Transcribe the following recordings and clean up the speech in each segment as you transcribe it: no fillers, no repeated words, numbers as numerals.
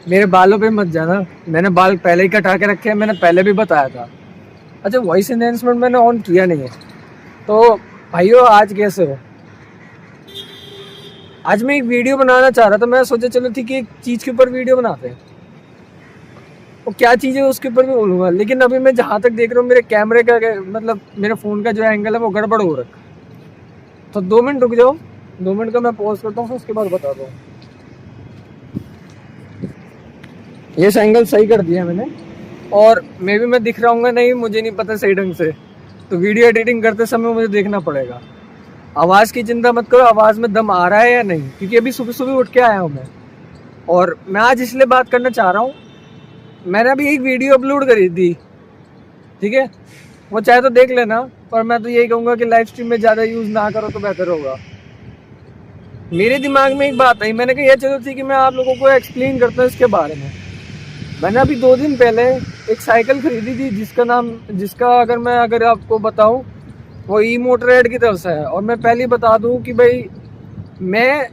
मेरे बालों पे मत जाना, मैंने बाल पहले ही कटा के रखे हैं, मैंने पहले भी बताया था। अच्छा, वॉइस एनहेंसमेंट मैंने ऑन किया नहीं है। तो भाइयों, आज कैसे हो? आज मैं एक वीडियो बनाना चाह रहा था, मैं सोचा चलो ठीक है, एक चीज़ के ऊपर वीडियो बनाते हैं। वो क्या चीज़ है उसके ऊपर भी बोलूँगा, लेकिन अभी मैं जहाँ तक देख रहा हूँ मेरे कैमरे का मतलब मेरे फ़ोन का जो एंगल है वो गड़बड़ हो रखा है। तो 2 मिनट रुक जाओ, 2 मिनट का मैं पॉज करता हूँ, फिर उसके बाद बताता हूँ। ये एंगल सही कर दिया मैंने, और मैं दिख रहा हूँ नहीं, मुझे नहीं पता सही ढंग से, तो वीडियो एडिटिंग करते समय मुझे देखना पड़ेगा। आवाज़ की चिंता मत करो, आवाज़ में दम आ रहा है या नहीं, क्योंकि अभी सुबह सुबह उठ के आया हूँ मैं। और मैं आज इसलिए बात करना चाह रहा हूँ, मैंने अभी एक वीडियो अपलोड करी थी, ठीक है, वो चाहे तो देख लेना, पर मैं तो यही कहूँगा कि लाइव स्ट्रीम में ज़्यादा यूज़ ना करो तो बेहतर होगा। मेरे दिमाग में एक बात आई, मैंने कहा ये चलो ठीक है, मैं आप लोगों को एक्सप्लेन करता हूँ इसके बारे में। मैंने अभी 2 दिन पहले एक साइकिल खरीदी थी, जिसका अगर आपको बताऊं, वो ई मोटर एड की तरफ से है। और मैं पहले बता दूं कि भाई, मैं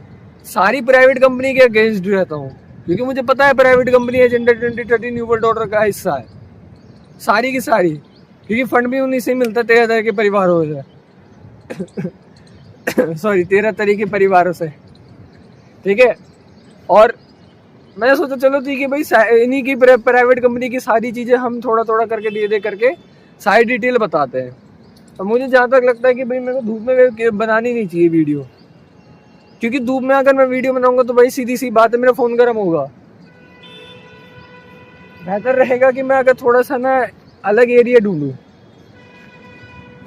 सारी प्राइवेट कंपनी के अगेंस्ट रहता हूँ, क्योंकि मुझे पता है private company agenda 2030 new world order का हिस्सा है, सारी की सारी, क्योंकि फंड भी उन्हीं से मिलता है, 13 तरह के परिवारों से सॉरी 13 तरह के परिवारों से, ठीक है। और मैंने सोचा चलो ठीक है भाई, इन्हीं की प्राइवेट कंपनी की सारी चीज़ें हम थोड़ा थोड़ा करके दे करके सारी डिटेल बताते हैं। और मुझे जहाँ तक लगता है कि भाई मेरे को धूप में बनानी नहीं चाहिए वीडियो, क्योंकि धूप में अगर मैं वीडियो बनाऊंगा तो भाई सीधी सी बात है, मेरा फ़ोन गर्म होगा। बेहतर रहेगा कि मैं अगर थोड़ा सा ना अलग एरिया ढूंढूँ,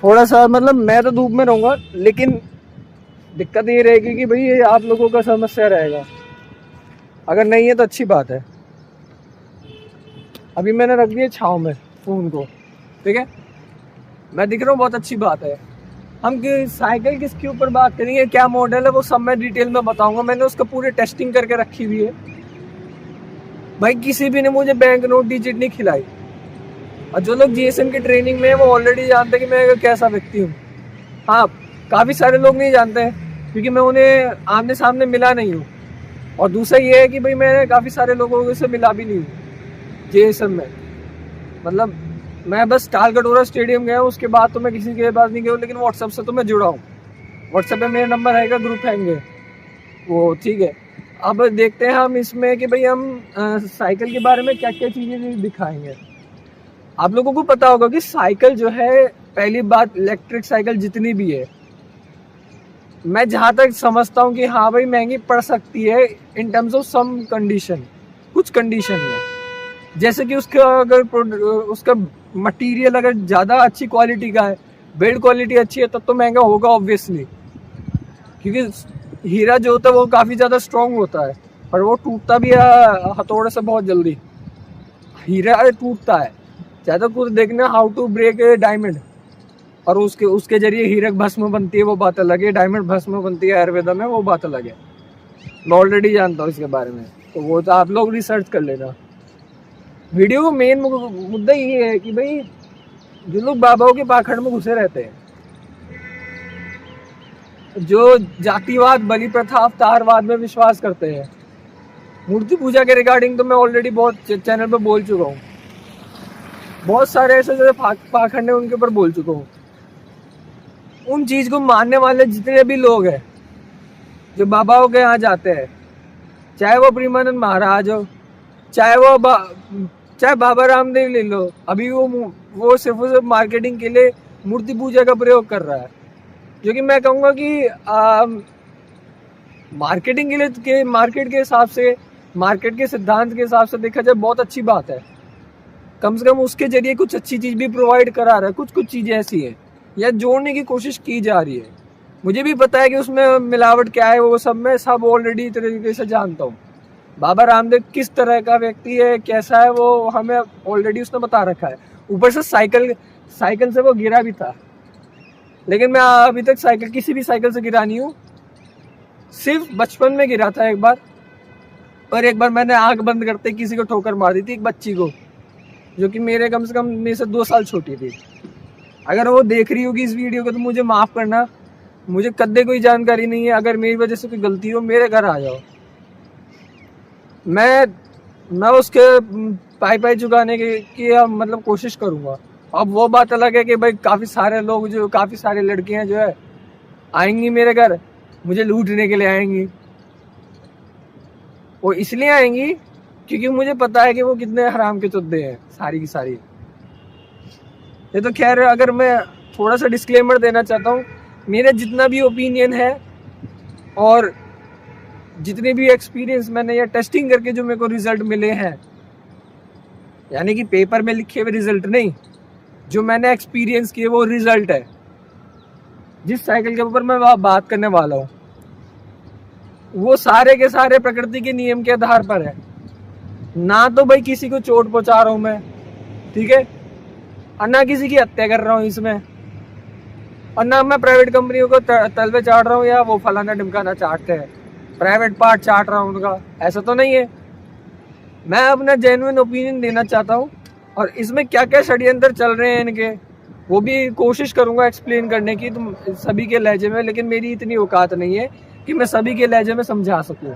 थोड़ा सा, मतलब मैं तो धूप में रहूँगा, लेकिन दिक्कत ये रहेगी कि भाई ये आप लोगों का समस्या रहेगा। अगर नहीं है तो अच्छी बात है। अभी मैंने रख दिया छाँव में फ़ोन को, ठीक है, मैं दिख रहा हूँ, बहुत अच्छी बात है। हम साइकिल किसके ऊपर बात करेंगे, क्या मॉडल है, वो सब मैं डिटेल में बताऊंगा। मैंने उसका पूरी टेस्टिंग करके रखी हुई है भाई, किसी भी ने मुझे बैंक नोट डिजिट नहीं खिलाई। और जो लोग जीएसएम की ट्रेनिंग में है वो ऑलरेडी जानते हैं कि मैं कैसा व्यक्ति हूँ। हाँ, काफ़ी सारे लोग नहीं जानते हैं, क्योंकि मैं उन्हें आमने सामने मिला नहीं हूँ। और दूसरा ये है कि भाई मैंने काफ़ी सारे लोगों से मिला भी नहीं हूँ जीएसएम में। मतलब मैं बस टाल कटोरा स्टेडियम गया, उसके बाद तो मैं किसी के पास नहीं गया, लेकिन व्हाट्सएप से तो मैं जुड़ा हूँ। व्हाट्सएप पे मेरा नंबर रहेगा, ग्रुप हैंगे वो, ठीक है। अब देखते हैं हम इसमें कि भाई हम साइकिल के बारे में क्या क्या चीज़ें दिखाएंगे। आप लोगों को पता होगा कि साइकिल जो है, पहली बात, इलेक्ट्रिक साइकिल जितनी भी है, मैं जहाँ तक समझता हूँ कि हाँ भाई महंगी पड़ सकती है in terms of some condition, कुछ कंडीशन में। जैसे कि उसका मटेरियल अगर ज़्यादा अच्छी क्वालिटी का है, बिल्ड क्वालिटी अच्छी है, तब तो महंगा होगा ऑब्वियसली, क्योंकि हीरा जो होता है वो काफ़ी ज़्यादा स्ट्रॉन्ग होता है, पर वो टूटता भी है हथौड़े से बहुत जल्दी। हीरा टूटता है, ज़्यादा कुछ देखना how to break a diamond, और उसके जरिए हीरक भस्म बनती है, वो बात अलग है। डायमंड भस्म बनती है आयुर्वेदा में, वो बात अलग है। मैं ऑलरेडी जानता हूँ इसके बारे में, तो वो तो आप लोग रिसर्च कर लेना। वीडियो का मेन मुद्दा ये है कि भाई, जो लोग बाबाओं के पाखंड में घुसे रहते हैं, जो जातिवाद, बलि प्रथा, अवतारवाद में विश्वास करते हैं, मूर्ति पूजा के रिगार्डिंग तो मैं ऑलरेडी बहुत चैनल पर बोल चुका हूँ। बहुत सारे ऐसे जैसे पाखंड है उनके ऊपर बोल चुका हूँ। उन चीज़ को मानने वाले जितने भी लोग हैं जो बाबाओं के यहाँ जाते हैं, चाहे वो प्रेमानंद महाराज हो, चाहे बाबा रामदेव ले लो, अभी वो सिर्फ मार्केटिंग के लिए मूर्ति पूजा का प्रयोग कर रहा है, जो कि मैं कहूँगा कि मार्केटिंग के लिए, मार्केट के हिसाब से, मार्केट के सिद्धांत के हिसाब से देखा जाए बहुत अच्छी बात है। कम से कम उसके जरिए कुछ अच्छी चीज़ भी प्रोवाइड करा रहा है। कुछ चीज़ें ऐसी हैं या जोड़ने की कोशिश की जा रही है। मुझे भी पता है कि उसमें मिलावट क्या है, वो सब मैं सब ऑलरेडी तरीके से जानता हूँ। बाबा रामदेव किस तरह का व्यक्ति है, कैसा है, वो हमें ऑलरेडी उसने बता रखा है। ऊपर से साइकिल से वो गिरा भी था, लेकिन मैं अभी तक किसी भी साइकिल से गिरा नहीं हूँ। सिर्फ बचपन में गिरा था एक बार, और एक बार मैंने आंख बंद करते किसी को ठोकर मार दी थी, एक बच्ची को, जो कि कम से कम मेरे से 2 साल छोटी थी। अगर वो देख रही होगी इस वीडियो को तो मुझे माफ़ करना, मुझे कद्दे कोई जानकारी नहीं है। अगर मेरी वजह से कोई गलती हो, मेरे घर आ जाओ। मैं मैं उसके पाई चुकाने की मतलब कोशिश करूंगा। अब वो बात अलग है कि भाई काफ़ी सारे लोग जो काफ़ी सारी लड़कियां जो है आएंगी मेरे घर, मुझे लूटने के लिए आएंगी। वो इसलिए आएंगी क्योंकि मुझे पता है कि वो कितने हराम के चुद्दे हैं सारी की सारी। ये तो खैर, अगर मैं थोड़ा सा डिस्क्लेमर देना चाहता हूँ, मेरा जितना भी ओपिनियन है और जितने भी एक्सपीरियंस मैंने या टेस्टिंग करके जो मेरे को रिजल्ट मिले हैं, यानी कि पेपर में लिखे हुए रिजल्ट नहीं, जो मैंने एक्सपीरियंस किए वो रिजल्ट है। जिस साइकिल के ऊपर मैं बात करने वाला हूँ वो सारे के सारे प्रकृति के नियम के आधार पर है। ना तो भाई किसी को चोट पहुंचा रहा हूँ मैं, ठीक है, और ना किसी की हत्या कर रहा हूँ इसमें, और ना मैं प्राइवेट कंपनियों को तलवे चाट रहा हूँ या वो फलाना ढिमकाना चाटते हैं, प्राइवेट पार्ट चाट रहा हूँ उनका, ऐसा तो नहीं है। मैं अपना जेन्युइन ओपिनियन देना चाहता हूँ और इसमें क्या क्या षड्यंत्र चल रहे हैं इनके वो भी कोशिश करूँगा एक्सप्लेन करने की तुम सभी के लहजे में, लेकिन मेरी इतनी औकात नहीं है कि मैं सभी के लहजे में समझा सकूँ।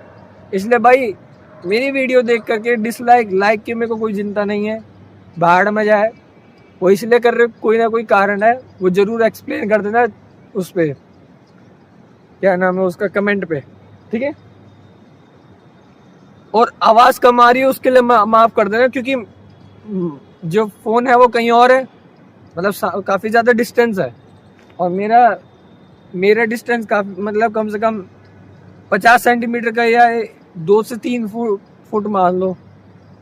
इसलिए भाई मेरी वीडियो देख करके डिसलाइक लाइक की मेरे को कोई चिंता नहीं है, भाड़ में जाए वो इसलिए कर रहे, कोई ना कोई कारण है, वो जरूर एक्सप्लेन कर देना उस पर, क्या नाम है उसका, कमेंट पे, ठीक है। और आवाज़ कम आ रही है उसके लिए माफ़ कर देना, क्योंकि जो फ़ोन है वो कहीं और है, मतलब काफ़ी ज़्यादा डिस्टेंस है और मेरा डिस्टेंस काफ़ी मतलब कम से कम 50 सेंटीमीटर का या 2 से 3 फुट मान लो,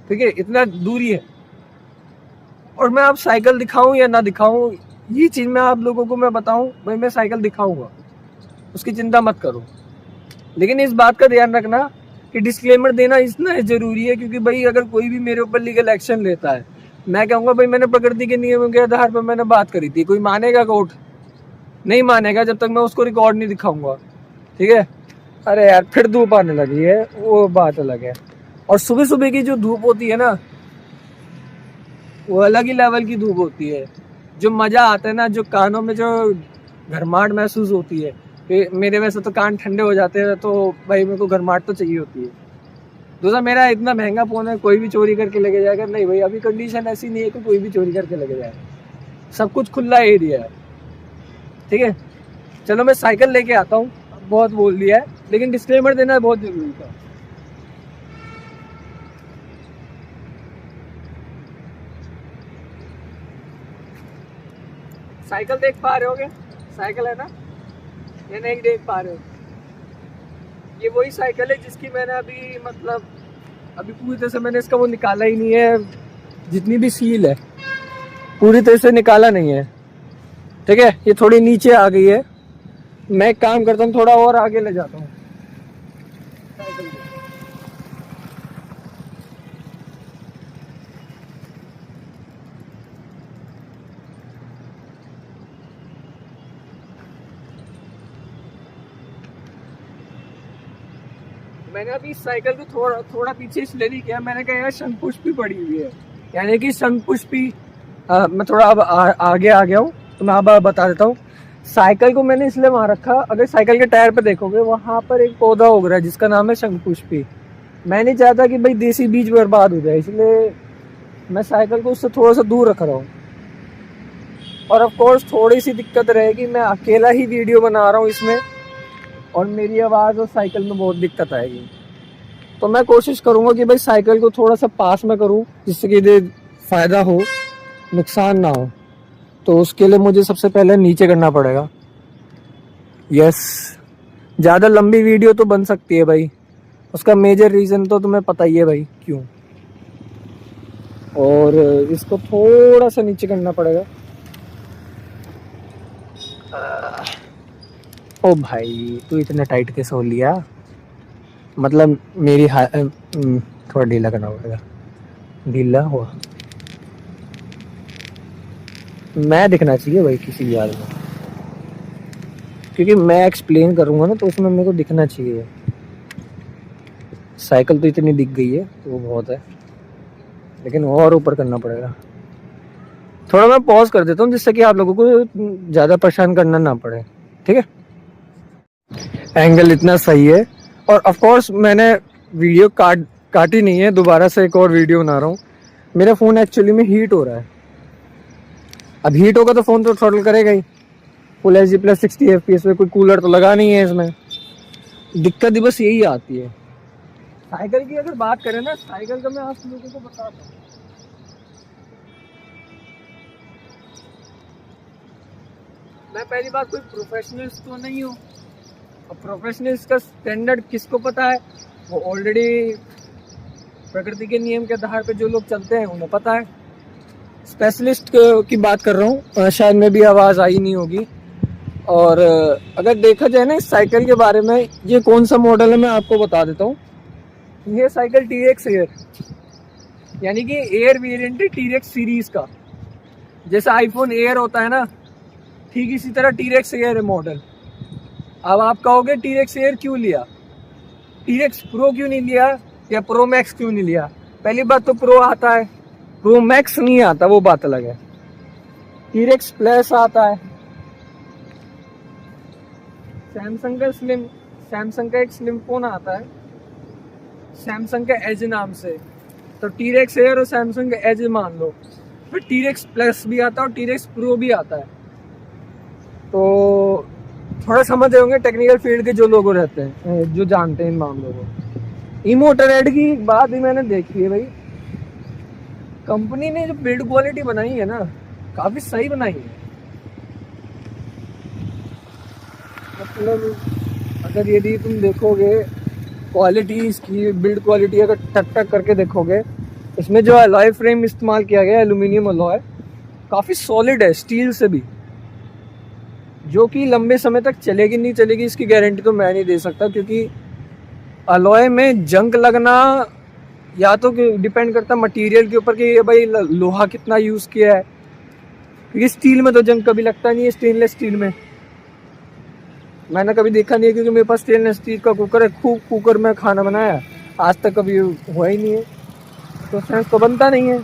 ठीक है, इतना दूरी है। और मैं आप साइकिल दिखाऊं या ना दिखाऊं, ये चीज़ मैं आप लोगों को मैं बताऊं, भाई मैं साइकिल दिखाऊंगा, उसकी चिंता मत करो। लेकिन इस बात का ध्यान रखना कि डिस्क्लेमर देना इतना ज़रूरी है, क्योंकि भाई अगर कोई भी मेरे ऊपर लीगल एक्शन लेता है, मैं कहूँगा भाई मैंने प्रकृति के नियमों के आधार पर मैंने बात करी थी, कोई मानेगा कोर्ट? नहीं मानेगा जब तक मैं उसको रिकॉर्ड नहीं दिखाऊंगा, ठीक है। अरे यार फिर धूप आने लगी है, वो बात अलग है। और सुबह सुबह की जो धूप होती है ना, वो अलग ही लेवल की धूप होती है। जो मज़ा आता है ना, जो कानों में जो गर्माहट महसूस होती है, मेरे वैसे तो कान ठंडे हो जाते हैं, तो भाई मेरे को गर्माहट तो चाहिए होती है। दूसरा, मेरा इतना महंगा फ़ोन है, कोई भी चोरी करके लेके जाएगा? नहीं भाई, अभी कंडीशन ऐसी नहीं है कि कोई भी चोरी करके लेके जाएगा, सब कुछ खुला एरिया है, ठीक है। चलो मैं साइकिल लेके आता हूँ, बहुत बोल दिया है, लेकिन डिस्क्लेमर देना बहुत ज़रूरी था। साइकिल देख पा रहे होगे, साइकिल है ना, ये नहीं देख पा रहे हो? ये वही साइकिल है जिसकी मैंने अभी पूरी तरह से मैंने इसका वो निकाला ही नहीं है, जितनी भी सील है पूरी तरह से निकाला नहीं है, ठीक है। ये थोड़ी नीचे आ गई है, मैं एक काम करता हूँ, थोड़ा और आगे ले जाता हूँ साइकिल को। मैंने अभी इस साइकिल को थोड़ा पीछे इसलिए नहीं किया, मैंने कहा यार शंखपुष्पी पड़ी हुई है, यानी कि शंखपुष्पी। मैं थोड़ा अब आगे आ गया हूँ, तो मैं अब बता देता हूँ। साइकिल को मैंने इसलिए वहाँ रखा, अगर साइकिल के टायर पे देखोगे वहाँ पर एक पौधा उग रहा है जिसका नाम है शंखपुष्पी। मैं नहीं चाहता कि भाई देसी बीज बर्बाद हो जाए, इसलिए मैं साइकिल को उससे थोड़ा सा दूर रख रहा हूँ। और ऑफ कोर्स थोड़ी सी दिक्कत रहेगी, मैं अकेला ही वीडियो बना रहा हूँ इसमें, और मेरी आवाज़ और साइकिल में बहुत दिक्कत आएगी। तो मैं कोशिश करूँगा कि भाई साइकिल को थोड़ा सा पास में करूँ, जिससे कि फ़ायदा हो, नुकसान ना हो। तो उसके लिए मुझे सबसे पहले नीचे करना पड़ेगा। यस, ज़्यादा लंबी वीडियो तो बन सकती है भाई, उसका मेजर रीज़न तो तुम्हें पता ही है भाई क्यों। और इसको थोड़ा सा नीचे करना पड़ेगा। ओ भाई, तू इतना टाइट कैसे हो लिया? मतलब मेरी थोड़ा ढीला करना पड़ेगा, ढीला हुआ। मैं दिखना चाहिए भाई किसी यार में, क्योंकि मैं एक्सप्लेन करूँगा ना तो उसमें मेरे को दिखना चाहिए। साइकिल तो इतनी दिख गई है वो बहुत है, लेकिन और ऊपर करना पड़ेगा। थोड़ा मैं पॉज कर देता हूँ जिससे कि आप लोगों को ज़्यादा परेशान करना ना पड़े, ठीक है। एंगल इतना सही है, और ऑफ कोर्स मैंने वीडियो काटी नहीं है, दोबारा से एक और वीडियो बना रहा हूँ। मेरा फ़ोन एक्चुअली में हीट हो रहा है। अब हीट होगा तो फ़ोन तो थ्रॉटल करेगा ही। Full H D plus 60 FPS में कोई कूलर तो लगा नहीं है इसमें। दिक्कत ही बस यही आती है। साइकिल की अगर बात करें ना, साइकिल का मैं आप लोगों को बताता हूँ। मैं पहली बात कोई प्रोफेशनल्स तो नहीं हूँ। अब प्रोफेशनल्स का स्टैंडर्ड किसको पता है? वो ऑलरेडी प्रकृति के नियम के आधार पे जो लोग चलते हैं उन्हें पता है। स्पेशलिस्ट की बात कर रहा हूँ, शायद में भी आवाज़ आई नहीं होगी। और अगर देखा जाए ना इस साइकिल के बारे में, ये कौन सा मॉडल है मैं आपको बता देता हूँ। ये साइकिल TRX एयर, यानी कि एयर वेरिएंट है TRX सीरीज का। जैसा आईफोन एयर होता है ना, ठीक इसी तरह TRX एयर है मॉडल। अब आप कहोगे TRX एयर क्यों लिया, TRX प्रो क्यों नहीं लिया, या प्रो मैक्स क्यों नहीं लिया? पहली बात तो प्रो आता है, प्रो मैक्स नहीं आता, वो बात अलग है। TRX प्लस आता है। सैमसंग का एक स्लिम फोन आता है, सैमसंग का एज नाम से। तो TRX एयर और सैमसंग का एज मान लो। फिर TRX प्लस भी आता है और TRX प्रो भी आता है। तो थोड़ा समझ रहे होंगे टेक्निकल फील्ड के जो लोग रहते हैं, जो जानते हैं इन मामलों को। इमोटरेड की बात भी मैंने देखी है भाई। कंपनी ने जो बिल्ड क्वालिटी बनाई है ना, काफी सही बनाई है। मतलब अगर यदि तुम देखोगे क्वालिटी, इसकी बिल्ड क्वालिटी अगर टक टक करके देखोगे, इसमें जो अलॉय फ्रेम इस्तेमाल किया गया है, एल्यूमिनियम अलॉय, काफ़ी सॉलिड है स्टील से भी, जो कि लंबे समय तक चलेगी नहीं चलेगी इसकी गारंटी तो मैं नहीं दे सकता, क्योंकि अलॉय में जंग लगना या तो डिपेंड करता मटेरियल के ऊपर कि ये भाई लोहा कितना यूज़ किया है, क्योंकि स्टील में तो जंग कभी लगता नहीं है। स्टेनलेस स्टील में मैंने कभी देखा नहीं है, क्योंकि मेरे पास स्टेनलेस स्टील का कुकर है, खूब कुकर में खाना बनाया, आज तक कभी हुआ ही नहीं है, तो सेंस तो बनता नहीं है।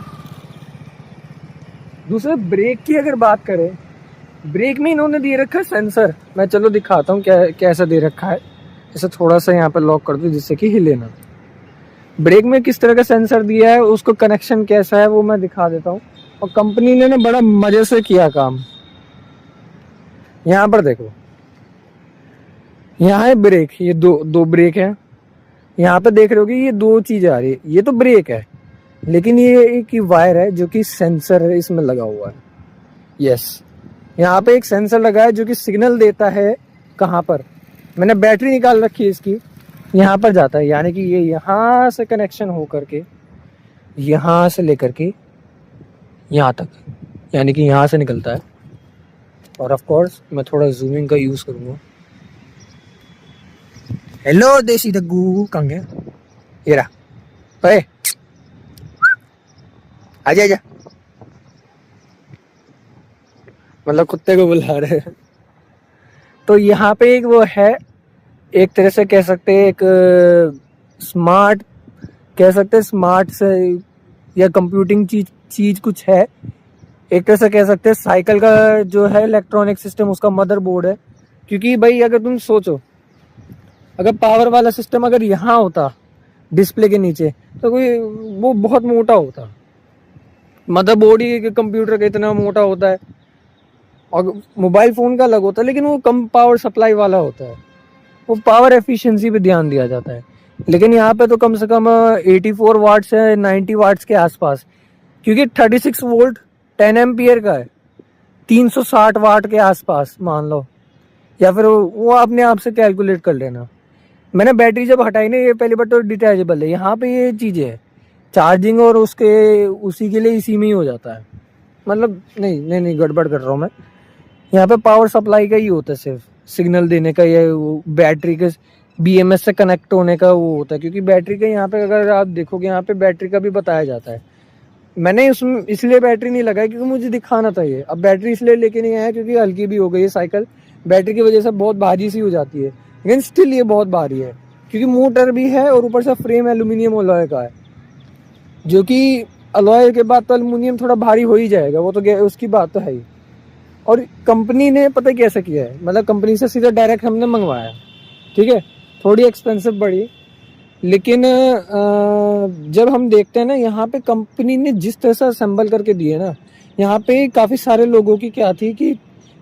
दूसरे ब्रेक की अगर बात करें, ब्रेक में इन्होंने दे रखा है सेंसर। मैं चलो दिखाता हूँ क्या कैसा दे रखा है। इसे थोड़ा सा यहाँ पर लॉक कर दूँ जिससे कि हिले ना। ब्रेक में किस तरह का सेंसर दिया है, उसको कनेक्शन कैसा है वो मैं दिखा देता हूँ। और कंपनी ने ना बड़ा मजे से किया काम। यहाँ पर देखो, यहाँ है ब्रेक, ये दो ब्रेक है। यहाँ पे देख रहे हो कि ये दो चीजें आ रही है, ये तो ब्रेक है, लेकिन ये एक वायर है जो कि सेंसर है इसमें लगा हुआ है। यस, यहाँ पे एक सेंसर लगा है जो कि सिग्नल देता है। कहाँ पर? मैंने बैटरी निकाल रखी है इसकी, यहाँ पर जाता है, यानी कि ये यहाँ से कनेक्शन हो करके यहाँ से लेकर के यहाँ तक, यानी कि यहाँ से निकलता है। और ऑफ कोर्स मैं थोड़ा जूमिंग का यूज़ करूँगा। हेलो देसी दग्गू, कहाँ गया? ये रहा, अरे आजा आजा, मतलब कुत्ते को बुला रहे हैं। तो यहाँ पे एक वो है, एक तरह से कह सकते हैं एक स्मार्ट, कह सकते हैं स्मार्ट से या कंप्यूटिंग चीज कुछ है। एक तरह से कह सकते हैं साइकिल का जो है इलेक्ट्रॉनिक सिस्टम, उसका मदरबोर्ड है। क्योंकि भाई अगर तुम सोचो, अगर पावर वाला सिस्टम अगर यहाँ होता डिस्प्ले के नीचे, तो कोई वो बहुत मोटा होता। मदरबोर्ड ही कंप्यूटर का इतना मोटा होता है, और मोबाइल फ़ोन का अलग होता है, लेकिन वो कम पावर सप्लाई वाला होता है, वो पावर एफिशिएंसी पे ध्यान दिया जाता है। लेकिन यहाँ पे तो कम से कम 84 वाट्स है, 90 वाट्स के आसपास, क्योंकि 36 वोल्ट 10 एम्पियर का है, 360 वाट के आसपास मान लो, या फिर वो अपने आप से कैलकुलेट कर लेना। मैंने बैटरी जब हटाई ना, ये पहली बार तो डिटैचेबल है, यहाँ पे ये चीज़ें है चार्जिंग, और उसके उसी के लिए इसी में ही हो जाता है। मतलब नहीं गड़बड़ कर रहा हूँ मैं। यहाँ पे पावर सप्लाई का ही होता है, सिर्फ सिग्नल देने का, या वो बैटरी के BMS से कनेक्ट होने का वो होता है। क्योंकि बैटरी का यहाँ पे अगर आप देखोगे, यहाँ पे बैटरी का भी बताया जाता है। मैंने उसमें इसलिए बैटरी नहीं लगाई क्योंकि मुझे दिखाना था ये। अब बैटरी इसलिए लेके नहीं आया क्योंकि हल्की भी हो गई है साइकिल, बैटरी की वजह से बहुत भारी सी हो जाती है, लेकिन स्टिल ये बहुत भारी है, क्योंकि मोटर भी है और ऊपर से फ्रेम एल्यूमिनियम अलॉय का है, जो कि अलॉय के बाद तो एल्यूमिनियम थोड़ा भारी हो ही जाएगा, वो तो उसकी बात तो है ही। और कंपनी ने पता कैसे किया है, मतलब कंपनी से सीधा डायरेक्ट हमने मंगवाया, ठीक है, थोड़ी एक्सपेंसिव पड़ी, लेकिन जब हम देखते हैं ना यहाँ पे कंपनी ने जिस तरह से असेंबल करके दिए ना, यहाँ पे काफ़ी सारे लोगों की क्या थी कि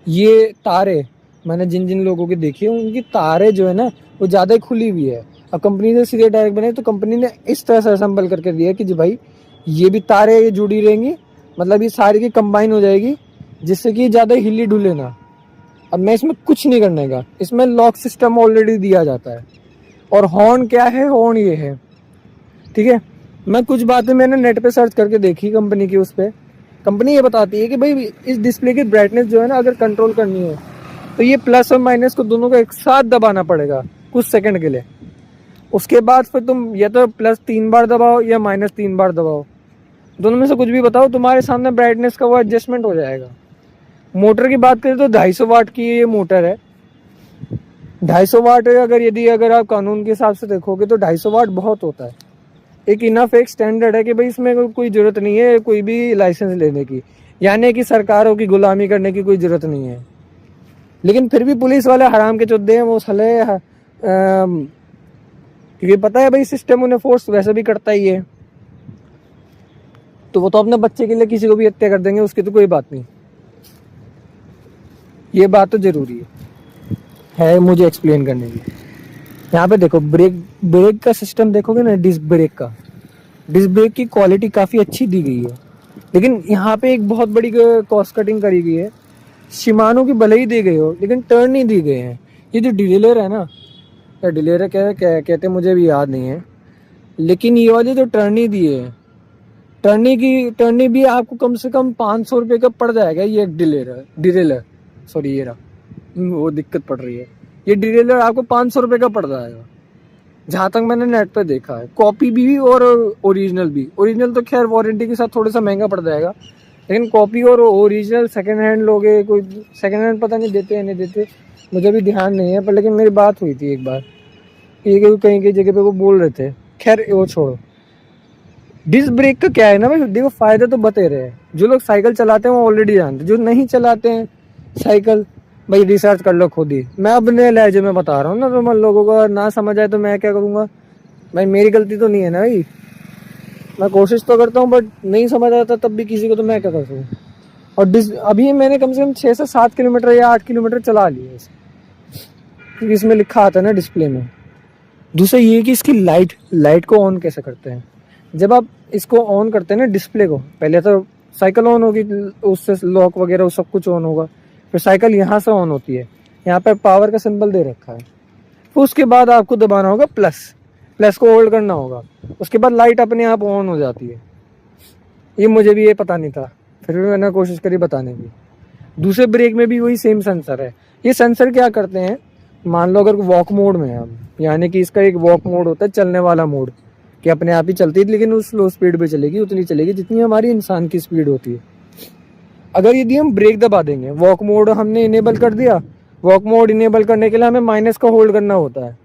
ये तारे, मैंने जिन जिन लोगों की देखी है उनकी तारे जो है ना वो ज़्यादा ही खुली हुई है। अब कंपनी ने सीधे डायरेक्ट बनाई तो कंपनी ने इस तरह से असेंबल करके दिया कि जी भाई ये भी तारे ये जुड़ी रहेंगी, मतलब ये सारी की कंबाइन हो जाएगी जिससे कि ज़्यादा हिली डुले ना। अब मैं इसमें कुछ नहीं करने का, इसमें लॉक सिस्टम ऑलरेडी दिया जाता है। और हॉर्न क्या है, हॉर्न ये है, ठीक है। मैं कुछ बातें मैंने नेट पे सर्च करके देखी कंपनी की, उस पर कंपनी ये बताती है कि भाई इस डिस्प्ले की ब्राइटनेस जो है ना अगर कंट्रोल करनी है तो ये प्लस और माइनस को दोनों को एक साथ दबाना पड़ेगा कुछ सेकंड के लिए। उसके बाद फिर तुम या तो प्लस 3 बार दबाओ या माइनस 3 बार दबाओ, दोनों में से कुछ भी बताओ, तुम्हारे सामने ब्राइटनेस का वो एडजस्टमेंट हो जाएगा। मोटर की बात करें तो 250 वाट की ये मोटर है। 250 वाट अगर आप कानून के हिसाब से देखोगे तो 250 वाट बहुत होता है, एक इनफ एक स्टैंडर्ड है कि भाई इसमें कोई ज़रूरत नहीं है कोई भी लाइसेंस लेने की, यानी कि सरकारों की गुलामी करने की कोई ज़रूरत नहीं है। लेकिन फिर भी पुलिस वाले हराम के चौधे हैं वो साले, क्योंकि पता है भाई सिस्टम उन्हें फोर्स वैसे भी करता ही है, तो वो तो अपने बच्चे के लिए किसी को भी हत्या कर देंगे, उसकी तो कोई बात नहीं। ये बात तो जरूरी है मुझे एक्सप्लेन करने की। यहाँ पे देखो ब्रेक का सिस्टम देखोगे ना, डिस्क ब्रेक की क्वालिटी काफ़ी अच्छी दी गई है, लेकिन यहाँ पे एक बहुत बड़ी कॉस्ट कटिंग करी गई है। शिमानो की भले ही दी गई हो लेकिन टर्न नहीं दी गए हैं। ये जो डिलेर है ना, या डिलेर कहते मुझे भी याद नहीं है, लेकिन ये वाली जो टर्नी दी है, टर्नी भी आपको कम से कम 500 रुपये का पड़ जाएगा। ये डिलेर सॉरी ये रहा, वो दिक्कत पड़ रही है, ये डिलेर आपको 500 रुपये का पड़ जाएगा जहाँ तक मैंने नेट पे देखा है। कॉपी भी और ओरिजिनल तो खैर वारंटी के साथ थोड़ा सा महंगा पड़ जाएगा, लेकिन कॉपी और ओरिजिनल सेकंड हैंड लोगे, कोई सेकंड हैंड पता नहीं देते या नहीं देते मुझे भी ध्यान नहीं है, पर लेकिन मेरी बात हुई थी एक बार ये कहीं की जगह पे वो बोल रहे थे। खैर वो छोड़ो। डिस्क ब्रेक का क्या है ना भाई, देखो फायदे तो बते रहे हैं, जो लोग साइकिल चलाते हैं वो ऑलरेडी जानते हैं, जो नहीं चलाते हैं साइकिल भाई रिसर्च कर लो खुद ही। मैं अपने लहजे में बता रहा हूँ ना, तो मैं लोगों को ना समझ आए तो मैं क्या करूँगा भाई, मेरी गलती तो नहीं है ना भाई, मैं कोशिश तो करता हूँ बट नहीं समझ आता तब भी किसी को, तो मैं क्या कर सकूँ। और अभी मैंने कम से कम 6 से 7 किलोमीटर या 8 किलोमीटर चला लिया इसे, क्योंकि इसमें लिखा आता है ना डिस्प्ले में। दूसरा ये कि इसकी लाइट को ऑन कैसे करते हैं। जब आप इसको ऑन करते हैं ना डिस्प्ले को, पहले तो साइकिल ऑन होगी, उससे लॉक वगैरह सब कुछ ऑन होगा, फिर साइकिल यहाँ से ऑन होती है, यहाँ पे पावर का सिंबल दे रखा है, फिर उसके बाद आपको दबाना होगा प्लस को होल्ड करना होगा, उसके बाद लाइट अपने आप ऑन हो जाती है। ये मुझे भी ये पता नहीं था, फिर भी मैंने कोशिश करी बताने की। दूसरे ब्रेक में भी वही सेम सेंसर है। ये सेंसर क्या करते हैं, मान लो अगर वॉक मोड में है हम, यानी कि इसका एक वॉक मोड होता है चलने वाला मोड, कि अपने आप ही चलती है लेकिन उस स्लो स्पीड पे चलेगी, उतनी चलेगी जितनी हमारी इंसान की स्पीड होती है। अगर यदि हम ब्रेक दबा देंगे, वॉक मोड हमने इनेबल कर दिया, वॉक मोड इनेबल करने के लिए हमें माइनस का होल्ड करना होता है,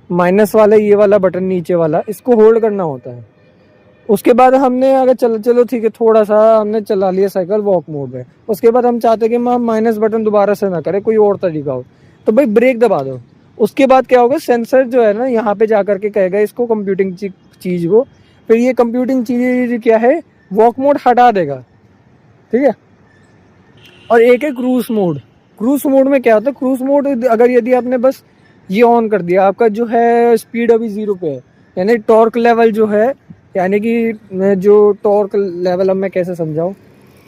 माइनस वाला ये वाला बटन नीचे वाला, इसको होल्ड करना होता है। उसके बाद हमने अगर चलो ठीक है थोड़ा सा हमने चला लिया साइकिल वॉक मोड में, उसके बाद हम चाहते हैं कि हम माइनस बटन दोबारा से ना करें, कोई और तरीका हो, तो भाई ब्रेक दबा दो। उसके बाद क्या होगा, सेंसर जो है ना यहाँ पे जा करके कहेगा इसको कंप्यूटिंग चीज को, फिर ये कंप्यूटिंग चीज क्या है वॉक मोड हटा देगा, ठीक है। और एक है क्रूज मोड में क्या होता है, क्रूज मोड अगर यदि आपने बस ये ऑन कर दिया, आपका जो है स्पीड अभी 0 पे है, यानी टॉर्क लेवल जो है, यानी कि जो टॉर्क लेवल, अब मैं कैसे समझाऊं,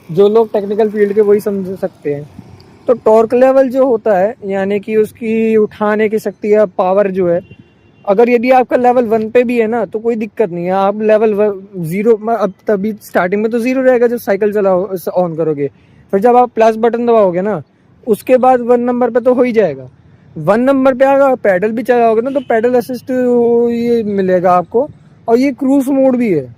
जो लोग टेक्निकल फील्ड के वही समझ सकते हैं। तो टॉर्क लेवल जो होता है यानी कि उसकी उठाने की शक्ति या पावर जो है, अगर यदि आपका लेवल 1 पे भी है ना तो कोई दिक्कत नहीं है, आप लेवल 0, अब तभी स्टार्टिंग में तो 0 रहेगा जब साइकिल चलाओ ऑन करोगे, फिर जब आप प्लस बटन दबाओगे ना उसके बाद 1 नंबर पे तो हो ही जाएगा। 1 नंबर पे अगर पैडल भी चलाओगे ना तो पैडल असिस्ट ये मिलेगा आपको, और ये क्रूज मोड भी है।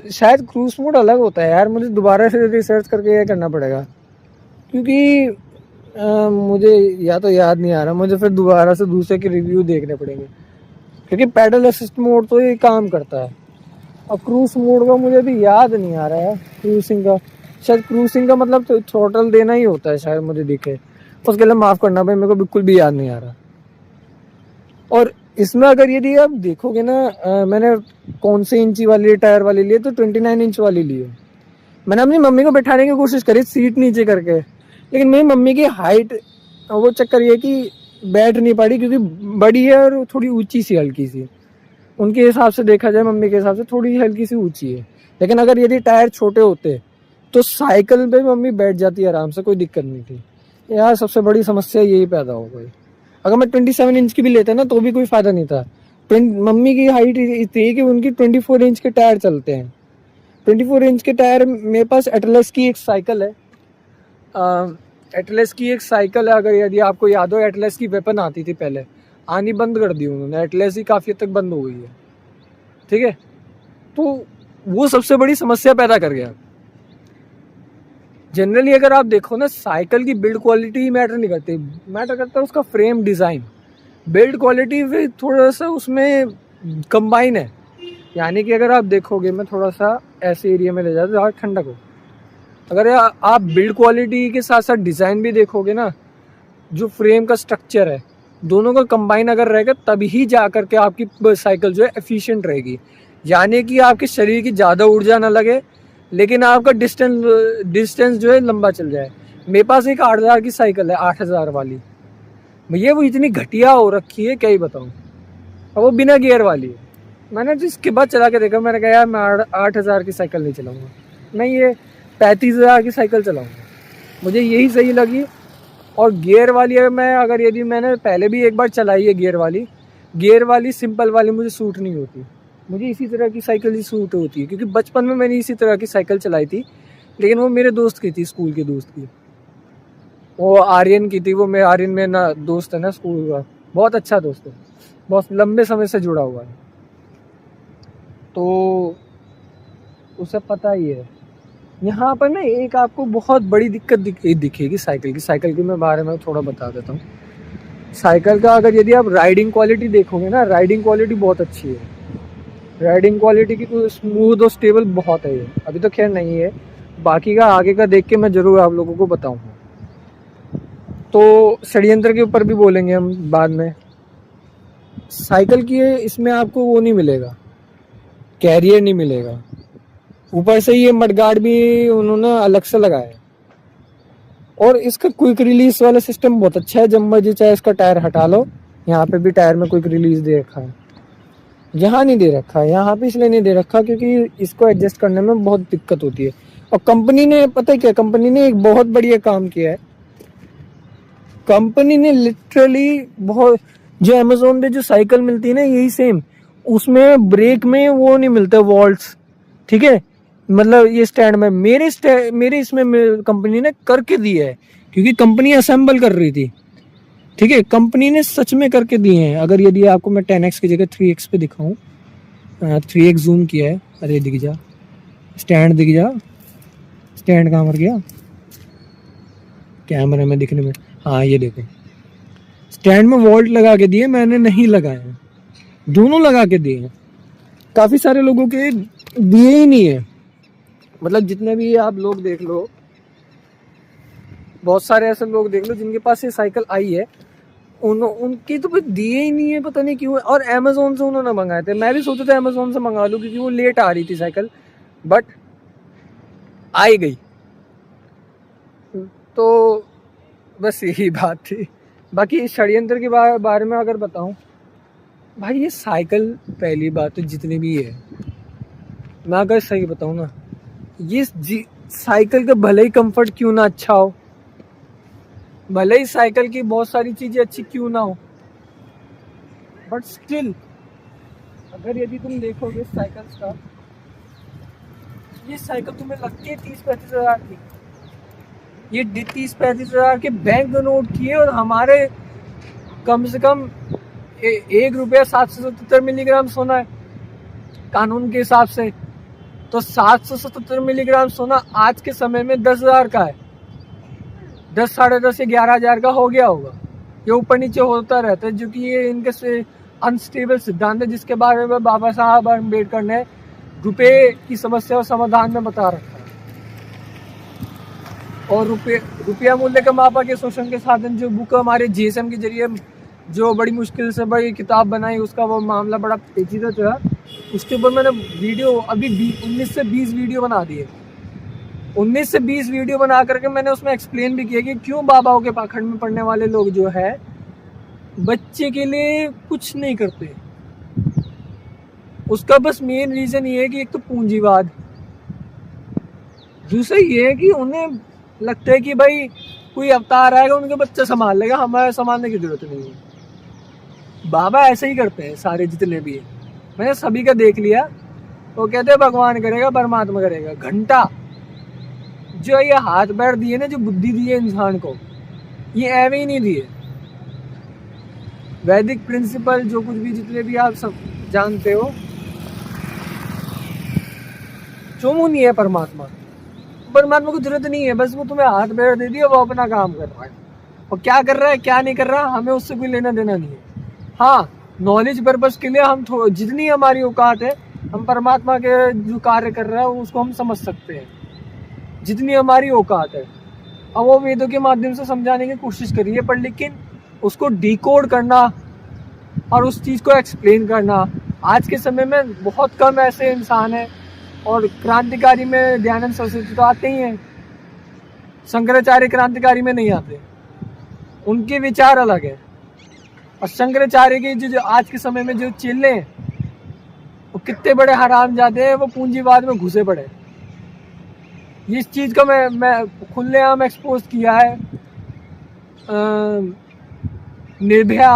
शायद क्रूज मोड अलग होता है यार, मुझे दोबारा से रिसर्च करके ये करना पड़ेगा, क्योंकि मुझे या तो याद नहीं आ रहा, मुझे फिर दोबारा से दूसरे के रिव्यू देखने पड़ेंगे, क्योंकि पैडल असिस्ट मोड तो ये काम करता है, और क्रूज मोड का मुझे भी याद नहीं आ रहा है। क्रूजिंग का मतलब तो थ्रोटल देना ही होता है शायद, मुझे दिखे, उसके लिए माफ़ करना भाई, मेरे को बिल्कुल भी याद नहीं आ रहा। और इसमें अगर यदि आप देखोगे ना, मैंने कौन से इंची वाली टायर वाली लिए, तो 29 इंच वाली ली है। मैंने अपनी मम्मी को बैठाने की कोशिश करी सीट नीचे करके, लेकिन मेरी मम्मी की हाइट, वो चक्कर ये कि बैठ नहीं पाड़ी, क्योंकि बड़ी है और थोड़ी ऊंची सी, हल्की सी, उनके हिसाब से देखा जाए, मम्मी के हिसाब से थोड़ी हल्की सी ऊंची है। लेकिन अगर यदि टायर छोटे होते तो साइकिल पे मम्मी बैठ जाती आराम से, कोई दिक्कत नहीं थी। यार सबसे बड़ी समस्या यही पैदा हो गई। अगर मैं 27 इंच की भी लेता ना तो भी कोई फायदा नहीं था। मम्मी की हाइट इतनी है कि उनकी 24 इंच के टायर चलते हैं। 24 इंच के टायर, मेरे पास एटलस की एक साइकिल है, एटलस की एक साइकिल है। अगर यदि आपको याद हो, एटलस की वेपन आती थी पहले, आनी बंद कर दी उन्होंने, एटलस ही काफ़ी हद तक बंद हो गई है, ठीक है। तो वो सबसे बड़ी समस्या पैदा कर गया। जनरली अगर आप देखो ना, साइकिल की बिल्ड क्वालिटी मैटर नहीं करती, मैटर करता है उसका फ्रेम डिज़ाइन। बिल्ड क्वालिटी फिर थोड़ा सा उसमें कंबाइन है। यानी कि अगर आप देखोगे, मैं थोड़ा सा ऐसे एरिया में ले जाता हूँ जहाँ ठंडक हो, अगर आप बिल्ड क्वालिटी के साथ साथ डिज़ाइन भी देखोगे ना, जो फ्रेम का स्ट्रक्चर है, दोनों का कंबाइन अगर रहेगा, तभी जा कर के आपकी साइकिल जो है एफिशिएंट रहेगी। यानी कि आपके शरीर की ज़्यादा ऊर्जा ना लगे, लेकिन आपका डिस्टेंस जो है लंबा चल जाए। मेरे पास एक 8000 की साइकिल है, 8000 वाली भैया, वो इतनी घटिया हो रखी है क्या ही बताऊँ। और वो बिना गियर वाली है। मैंने तो इसके बाद चला के देखा, मैंने कहा यार मैं 8000 की साइकिल नहीं चलाऊँगा, मैं ये 35,000 की साइकिल चलाऊँगा, मुझे यही सही लगी। और गियर वाली अगर यदि मैंने पहले भी एक बार चलाई है गियर वाली सिंपल वाली मुझे सूट नहीं होती। मुझे इसी तरह की साइकिल ही सूट होती है, क्योंकि बचपन में मैंने इसी तरह की साइकिल चलाई थी, लेकिन वो मेरे दोस्त की थी, स्कूल के दोस्त की, वो आर्यन की थी। वो मेरे आर्यन में ना दोस्त है ना स्कूल का, बहुत अच्छा दोस्त है, बहुत लंबे समय से जुड़ा हुआ है, तो उसे पता ही है। यहाँ पर ना एक आपको बहुत बड़ी दिक्कत दिखेगी साइकिल की मैं बारे में थोड़ा बता देता हूँ। साइकिल का अगर यदि आप राइडिंग क्वालिटी देखोगे ना, राइडिंग क्वालिटी बहुत अच्छी है। राइडिंग क्वालिटी की तो स्मूथ और स्टेबल बहुत है। ये अभी तो खैर नहीं है, बाकी का आगे का देख के मैं ज़रूर आप लोगों को बताऊँगा। तो षड्यंत्र के ऊपर भी बोलेंगे हम बाद में। साइकिल की इसमें आपको वो नहीं मिलेगा, कैरियर नहीं मिलेगा। ऊपर से ये मडगार्ड भी उन्होंने अलग से लगाया है, और इसका क्विक रिलीज वाला सिस्टम बहुत अच्छा है। जब मर्जी चाहे इसका टायर हटा लो, यहाँ पे भी टायर में क्विक रिलीज दे रखा है। यहाँ नहीं दे रखा है, यहाँ पे इसलिए नहीं दे रखा क्योंकि इसको एडजस्ट करने में बहुत दिक्कत होती है। और कंपनी ने, पता है क्या, कंपनी ने एक बहुत बढ़िया काम किया है। कंपनी ने लिटरली बहुत, जो अमेजोन पे जो साइकिल मिलती है ना, यही सेम, उसमें ब्रेक में वो नहीं मिलता वॉल्ट्स, ठीक है, मतलब ये स्टैंड में मेरे इसमें कंपनी ने करके दिया है, क्योंकि कंपनी असेंबल कर रही थी, ठीक है, कंपनी ने सच में करके दिए हैं। अगर यदि आपको मैं 10x की जगह 3x पे दिखाऊं, 3x जूम किया है, अरे दिख जा स्टैंड, दिख जा स्टैंड, कहाँ मर गया कैमरे में दिखने में, हाँ ये देखो स्टैंड में वोल्ट लगा के दिए, मैंने नहीं लगाए, दोनों लगा के दिए हैं। काफ़ी सारे लोगों के दिए ही नहीं है, मतलब जितने भी आप लोग देख लो, बहुत सारे ऐसे लोग देख लो जिनके पास ये साइकिल आई है, उनकी तो कुछ दिए ही नहीं है, पता नहीं क्यों। और अमेजोन से उन्होंने मंगाए थे, मैं भी सोचा था अमेजोन से मंगा लूँ, क्योंकि वो लेट आ रही थी साइकिल, बट आई गई। तो बस यही बात थी। बाकी षड्यंत्र के बारे में अगर बताऊं भाई, ये साइकिल पहली बात तो जितनी भी है, मैं अगर सही बताऊं ना, ये साइकिल का भले ही कंफर्ट क्यों ना अच्छा हो, भले ही साइकिल की बहुत सारी चीज़ें अच्छी क्यों ना हो, बट स्टिल अगर यदि तुम देखोगे साइकिल का, ये साइकिल तुम्हें लगती है 30-35 हज़ार की, ये 30-35 हज़ार के बैंक नोट की है, और हमारे कम से कम 1 रुपया 777 मिलीग्राम सोना है कानून के हिसाब से। तो 777 मिलीग्राम सोना आज के समय में 10,000 का है, 10, 10.5 या 11,000 का हो गया होगा। ये ऊपर नीचे होता रहता है, जो कि ये इनके से अनस्टेबल सिद्धांत है, जिसके बारे में बाबा साहब अम्बेडकर ने रुपये की समस्या और समाधान में बता रखा है। और रुपया मूल्य का मापा के शोषण के साधन, जो बुक हमारे जीएसएम के जरिए जो बड़ी मुश्किल से भाई किताब बनाई, उसका वो मामला बड़ा पेचीदा था। उसके ऊपर मैंने वीडियो अभी 19 से 20 वीडियो बना दिए। 19 से 20 वीडियो बना करके मैंने उसमें एक्सप्लेन भी किया कि क्यों बाबाओं के पाखंड में पढ़ने वाले लोग जो है बच्चे के लिए कुछ नहीं करते। उसका बस मेन रीजन ये है कि एक तो पूंजीवाद, दूसरा ये है कि उन्हें लगता है कि भाई कोई अवतार आएगा उनके बच्चा संभाल लेगा, हमें संभालने की जरूरत नहीं है। बाबा ऐसे ही करते हैं सारे जितने भी है, मैंने सभी का देख लिया। वो कहते हैं भगवान करेगा, परमात्मा करेगा। घंटा जो ये हाथ पैर दिए ना, जो बुद्धि दी है इंसान को, ये ऐवे ही नहीं दिए। वैदिक प्रिंसिपल जो कुछ भी जितने भी आप सब जानते हो, जो नहीं है परमात्मा को जरूरत नहीं है, बस वो तुम्हें हाथ पैर दे दिया, वो अपना काम कर रहा है। और क्या कर रहा है क्या नहीं कर रहा हमें उससे कोई लेना देना नहीं है। हाँ, नॉलेज पर्पस के लिए हम जितनी हमारी औकात है, हम परमात्मा के जो कार्य कर रहा है उसको हम समझ सकते हैं, जितनी हमारी औकात है। अब वो वेदों के माध्यम से समझाने की कोशिश करिए, पर लेकिन उसको डिकोड करना और उस चीज़ को एक्सप्लेन करना, आज के समय में बहुत कम ऐसे इंसान हैं। और क्रांतिकारी में दयानंद सरस्वती तो आते ही हैं, शंकराचार्य क्रांतिकारी में नहीं आते, उनके विचार अलग है। और शंकराचार्य के जो आज के समय में जो चेले हैं, वो कितने बड़े हराम जाते हैं, वो पूंजीवाद में घुसे पड़े। इस चीज़ का मैं खुलेआम एक्सपोज किया है निर्भया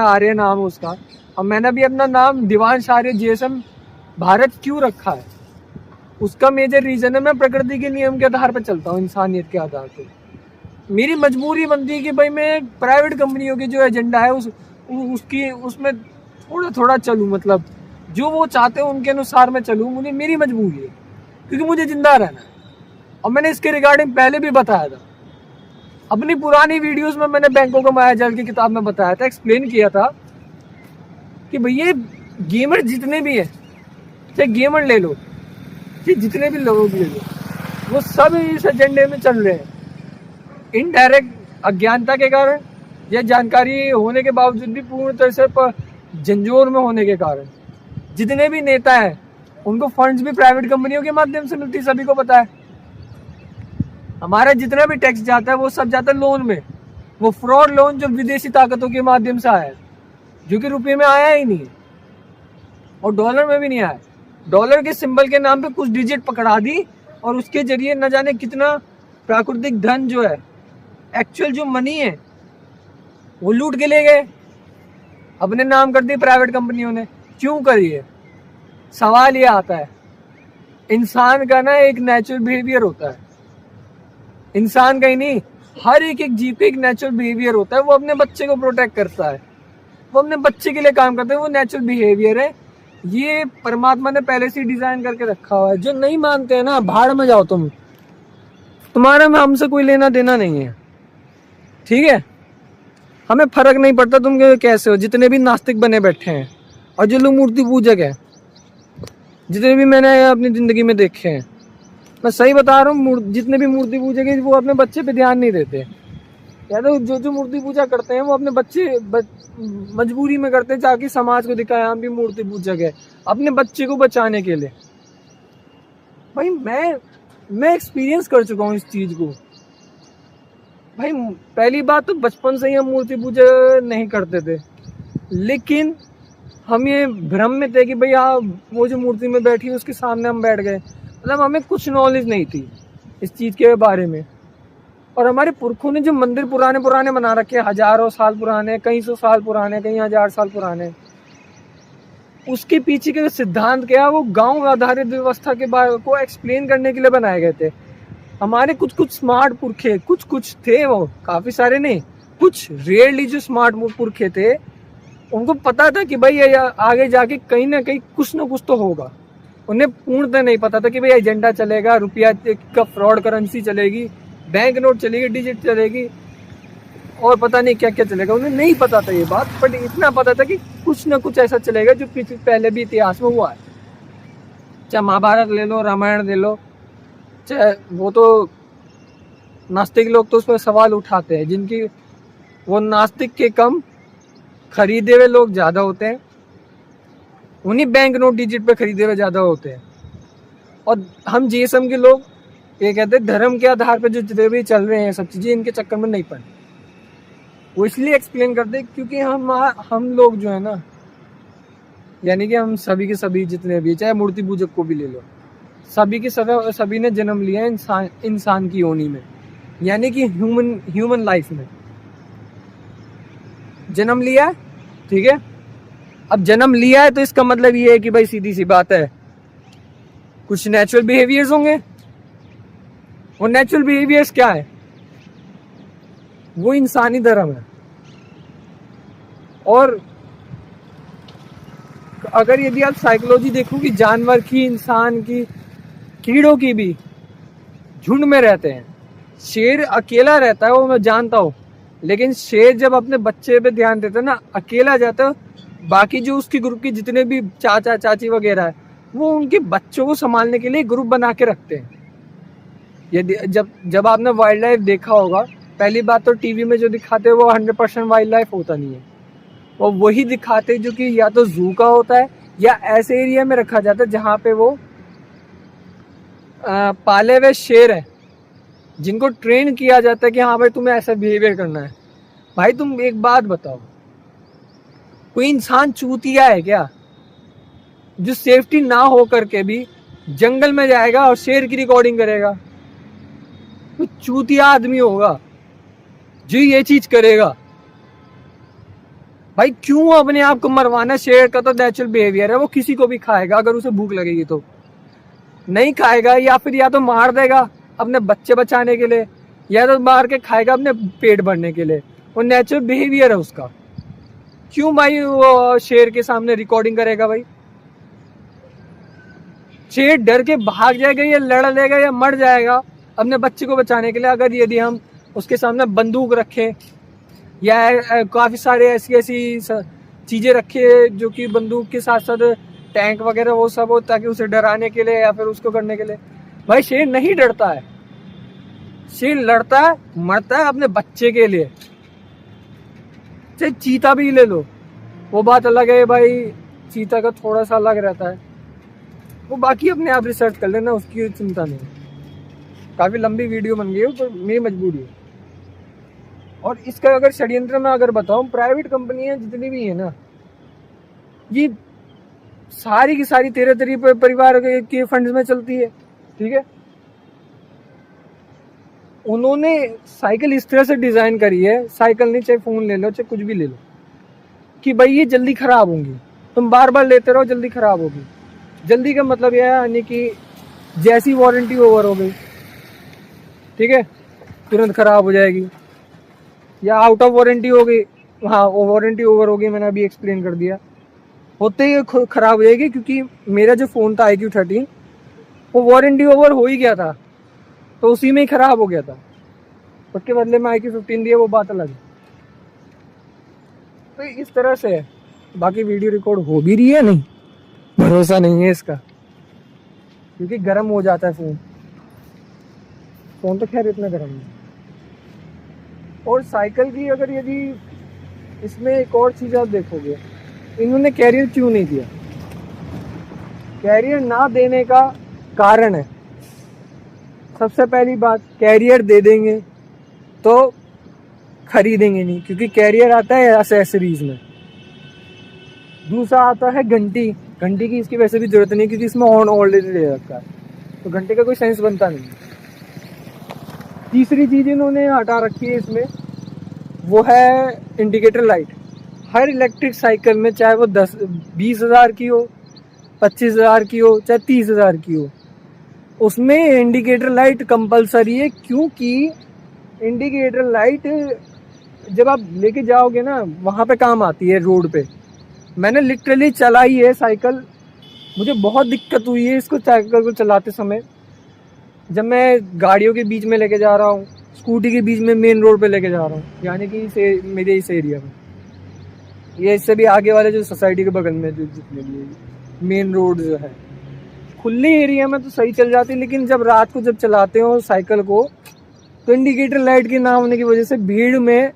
आर्य नाम है उसका। और मैंने भी अपना नाम दिवांश आर्य जेएसएम भारत क्यों रखा है, उसका मेजर रीजन है मैं प्रकृति के नियम के आधार पर चलता हूँ, इंसानियत के आधार पर। मेरी मजबूरी बनती है कि भाई मैं प्राइवेट कंपनियों की जो एजेंडा है उसमें थोड़ा थोड़ा चलूँ, मतलब जो वो चाहते हैं उनके अनुसार मैं चलूँ। मुझे मेरी मजबूरी है, क्योंकि मुझे जिंदा रहना है। और मैंने इसके रिगार्डिंग पहले भी बताया था, अपनी पुरानी वीडियोस में मैंने बैंकों का मायाजाल की किताब में बताया था, एक्सप्लेन किया था कि भैया गेमर जितने भी हैं, चाहे गेमर ले लो, चाहे जितने भी लोग ले लो, वो सब इस एजेंडे में चल रहे हैं। इनडायरेक्ट अज्ञानता के कारण या जानकारी होने के बावजूद भी पूर्ण तरह से झंझोर में होने के कारण जितने भी नेता हैं उनको फंड्स भी प्राइवेट कंपनियों के माध्यम से मिलती है, सभी को पता है। हमारा जितना भी टैक्स जाता है वो सब जाता है लोन में, वो फ्रॉड लोन जो विदेशी ताकतों के माध्यम से आया है, जो कि रुपये में आया ही नहीं है और डॉलर में भी नहीं आया। डॉलर के सिंबल के नाम पे कुछ डिजिट पकड़ा दी और उसके जरिए न जाने कितना प्राकृतिक धन जो है, एक्चुअल जो मनी है, वो लूट के ले गए, अपने नाम कर दी प्राइवेट कंपनियों ने। क्यों करी है? सवाल ये आता है, इंसान का ना एक नेचुरल बिहेवियर होता है, इंसान का ही नहीं, हर एक जीव पे एक नेचुरल बिहेवियर होता है। वो अपने बच्चे को प्रोटेक्ट करता है, वो अपने बच्चे के लिए काम करता है, वो नेचुरल बिहेवियर है। ये परमात्मा ने पहले से डिजाइन करके रखा हुआ है। जो नहीं मानते हैं ना, भाड़ में जाओ तुम, तुम्हारा में हमसे कोई लेना देना नहीं है, ठीक है? हमें फर्क नहीं पड़ता तुम कैसे हो, जितने भी नास्तिक बने बैठे हैं और जो लोग मूर्ति पूजक है, जितने भी मैंने अपनी जिंदगी में देखे हैं, मैं सही बता रहा हूँ, जितने भी मूर्ति पूजक है वो अपने बच्चे पे ध्यान नहीं देते। या तो जो मूर्ति पूजा करते हैं वो अपने बच्चे मजबूरी में करते हैं, ताकि समाज को दिखाए हम भी मूर्ति पूजक है, अपने बच्चे को बचाने के लिए। भाई मैं एक्सपीरियंस कर चुका हूँ इस चीज को। भाई पहली बात तो बचपन से ही हम मूर्ति पूजा नहीं करते थे, लेकिन हम ये भ्रम में थे कि भैया वो जो मूर्ति में बैठी है उसके सामने हम बैठ गए। मतलब हमें कुछ नॉलेज नहीं थी इस चीज़ के बारे में। और हमारे पुरखों ने जो मंदिर पुराने बना रखे, हजारों साल पुराने, कई सौ साल पुराने, कई हजार साल पुराने, उसके पीछे के सिद्धांत क्या, वो गांव आधारित व्यवस्था के बारे को एक्सप्लेन करने के लिए बनाए गए थे। हमारे कुछ स्मार्ट पुरखे कुछ थे, वो काफी सारे नहीं, कुछ रेयरली जो स्मार्ट पुरखे थे, उनको पता था कि भाई आगे जाके कहीं ना कहीं कुछ ना कुछ तो होगा। उन्हें पूर्णतः नहीं पता था कि भाई एजेंडा चलेगा, रुपया का फ्रॉड करेंसी चलेगी, बैंक नोट चलेगी, डिजिट चलेगी और पता नहीं क्या क्या चलेगा। उन्हें नहीं पता था ये बात, बट इतना पता था कि कुछ ना कुछ ऐसा चलेगा जो पहले भी इतिहास में हुआ है। चाहे महाभारत ले लो, रामायण ले लो, चाहे वो तो नास्तिक लोग तो उस पर सवाल उठाते हैं, जिनकी वो नास्तिक के कम, खरीदे हुए लोग ज़्यादा होते हैं, उन्हीं बैंक नोट डिजिट पे खरीदे हुए ज़्यादा होते हैं। और हम जीएसएम के लोग ये कहते हैं धर्म के आधार पर जो जितने भी चल रहे हैं सब चीज़ें, इनके चक्कर में नहीं पड़े। वो इसलिए एक्सप्लेन करते हैं क्योंकि हम लोग जो है ना, यानी कि हम सभी के सभी जितने भी, चाहे मूर्ति पूजक को भी ले लो, सभी ने जन्म लिया है इंसान की योनि में, यानी कि ह्यूमन लाइफ में जन्म लिया है। ठीक है, अब जन्म लिया है तो इसका मतलब ये है कि भाई सीधी सी बात है, कुछ नेचुरल बिहेवियर्स होंगे। वो नेचुरल बिहेवियर्स क्या है? वो इंसानी धर्म है। और अगर यदि आप साइकोलॉजी देखो कि जानवर की, इंसान की, कीड़ों की भी झुंड में रहते हैं। शेर अकेला रहता है, वो मैं जानता हूँ, लेकिन शेर जब अपने बच्चे पे ध्यान देता है ना, अकेला जाता है, बाकी जो उसकी ग्रुप की जितने भी चाचा चाची वगैरह है, वो उनके बच्चों को संभालने के लिए ग्रुप बना के रखते हैं। यदि जब आपने वाइल्ड लाइफ देखा होगा, पहली बात तो टीवी में जो दिखाते हैं वो 100% वाइल्ड लाइफ होता नहीं है। वो वही दिखाते जो कि या तो जू का होता है या ऐसे एरिया में रखा जाता है जहाँ पे वो पाले हुए शेर है, जिनको ट्रेन किया जाता है कि हाँ भाई तुम्हें ऐसा बिहेवियर करना है। भाई तुम एक बात बताओ, कोई इंसान चूतिया है क्या जो सेफ्टी ना हो करके भी जंगल में जाएगा और शेर की रिकॉर्डिंग करेगा? तो चूतिया आदमी होगा जो ये चीज करेगा। भाई क्यों अपने आप को मरवाना? शेर का तो नेचुरल बिहेवियर है, वो किसी को भी खाएगा अगर उसे भूख लगेगी तो। नहीं खाएगा या फिर या तो मार देगा अपने बच्चे बचाने के लिए, या तो मार के खाएगा अपने पेट भरने के लिए। वो नेचुरल बिहेवियर है उसका। क्यों भाई वो शेर के सामने रिकॉर्डिंग करेगा? भाई शेर डर के भाग जाएगा या लड़ लेगा या मर जाएगा अपने बच्चे को बचाने के लिए, अगर यदि हम उसके सामने बंदूक रखें या काफ़ी सारे ऐसी चीज़ें रखे जो कि बंदूक के साथ साथ टैंक वगैरह वो सब हो, ताकि उसे डराने के लिए या फिर उसको करने के लिए। भाई शेर नहीं डरता है, शेर लड़ता है, मरता है अपने बच्चे के लिए। चाहे चीता भी ले लो, वो बात अलग है भाई, चीता का थोड़ा सा अलग रहता है, वो बाकी अपने आप रिसर्च कर लेना, उसकी चिंता नहीं। काफ़ी लंबी वीडियो बन गई है तो मेरी मजबूरी है। और इसका अगर षड्यंत्र में अगर बताऊं, प्राइवेट कंपनियां जितनी भी है ना, ये सारी की सारी तेरे परिवार के फंड्स में चलती है। ठीक है, उन्होंने साइकिल इस तरह से डिजाइन करी है, साइकिल नहीं चाहे फोन ले लो चाहे कुछ भी ले लो, कि भाई ये जल्दी खराब होंगी, तुम बार बार लेते रहो जल्दी खराब होगी। जल्दी का मतलब यह है यानी कि जैसी वारंटी ओवर हो गई, ठीक है, तुरंत खराब हो जाएगी, या आउट ऑफ वारंटी हो गई, हाँ वो वारंटी ओवर हो गई, मैंने अभी एक्सप्लेन कर दिया, होते ही खराब हो जाएगी। क्योंकि मेरा जो फ़ोन था iQ13 वो वारंटी ओवर हो ही गया था, तो उसी में ही खराब हो गया था, उसके बदले में iQ15 दिया, वो बात अलग है। तो इस तरह से है। बाकी वीडियो रिकॉर्ड हो भी रही है, नहीं भरोसा नहीं है इसका, क्योंकि गर्म हो जाता है फ़ोन तो खैर इतना गर्म नहीं। और साइकिल की अगर यदि इसमें एक और चीज़ आप देखोगे, इन्होंने कैरियर क्यों नहीं दिया? कैरियर ना देने का कारण है, सबसे पहली बात, कैरियर दे देंगे तो खरीदेंगे नहीं, क्योंकि कैरियर आता है एक्सेसरीज में। दूसरा आता है घंटी की इसकी वैसे भी जरूरत नहीं, क्योंकि इसमें ऑन ऑलरेडी ले रखा है, तो घंटे का कोई सेंस बनता नहीं। तीसरी चीज़ इन्होंने हटा रखी है इसमें, वो है इंडिकेटर लाइट। हर इलेक्ट्रिक साइकिल में, चाहे वो 20,000 की हो, 25,000 की हो, चाहे 30,000 की हो, उसमें इंडिकेटर लाइट कंपलसरी है। क्योंकि इंडिकेटर लाइट जब आप लेके जाओगे ना, वहाँ पे काम आती है रोड पे। मैंने लिटरली चलाई है साइकिल, मुझे बहुत दिक्कत हुई है इसको साइकिल को चलाते समय, जब मैं गाड़ियों के बीच में लेके जा रहा हूँ, स्कूटी के बीच में मेन रोड पे लेके जा रहा हूँ, यानी कि मेरे इस एरिया में, ये इससे भी आगे वाले जो सोसाइटी के बगल में जो जितने भी मेन रोड जो है, खुले एरिया में तो सही चल जाती है, लेकिन जब रात को जब चलाते हो साइकिल को, तो इंडिकेटर लाइट के ना होने की वजह से भीड़ में